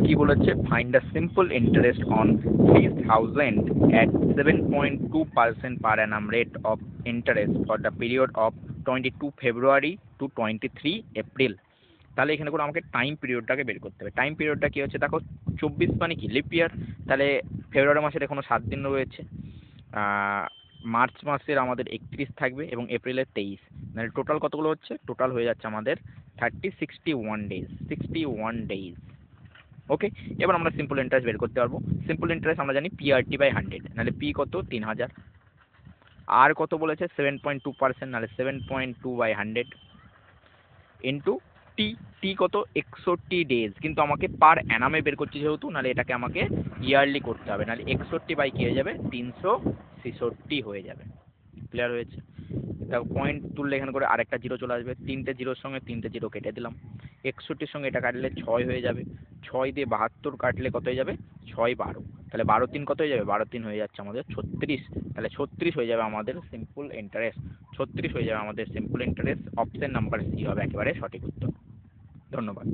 কি বলেছে, find the simple interest on 3000 at 7.2% per annum rate of interest for the period of 22 February to 23 April। তাহলে এখানে করে আমাকে টাইম পিরিয়ডটাকে বের করতে হবে। টাইম পিরিয়ডটা কি হচ্ছে দেখো, 24 মানে কি লিপ ইয়ার, তাহলে ফেব্রুয়ারি মাসের এখনো 7 দিন রয়েছে, মার্চ মাসের আমাদের 31 থাকবে এবং এপ্রিলের 23, মানে টোটাল কতগুলো হচ্ছে, টোটাল হয়ে যাচ্ছে আমাদের 61 ডেজ, 61 ডেজ। ওকে, এবার আমরা সিম্পল ইন্টারেস্ট বের করতে পারবো। সিম্পল ইন্টারেস্ট আমরা জানি PRT/100, নাহলে পি কত 3000, আর কত বলেছে 7.2%, নাহলে 7.2/100 ইন্টু টি, টি কত 61 ডেজ, কিন্তু আমাকে পার অ্যানামে বের করছি যেহেতু, নাহলে এটাকে আমাকে ইয়ারলি করতে হবে, নাহলে 61 কি হয়ে যাবে 366 হয়ে যাবে। ক্লিয়ার হয়েছে? দেখো পয়েন্ট তুললে এখানে করে আরেকটা জিরো চলে আসবে, তিনটে জিরোর সঙ্গে তিনটে জিরো কেটে দিলাম, 61-র সঙ্গে এটা কাটলে 6 হয়ে যাবে, 6 দিয়ে 72 কাটলে কত হয়ে যাবে 6-12, তাহলে 12-3 কত হয়ে যাবে, 12-3 হয়ে যাচ্ছে আমাদের 36, তাহলে 36 হয়ে যাবে আমাদের সিম্পল ইন্টারেস্ট, 36 হয়ে যাবে আমাদের simple interest. Option number C হবে একেবারে সঠিক উত্তর। ধন্যবাদ।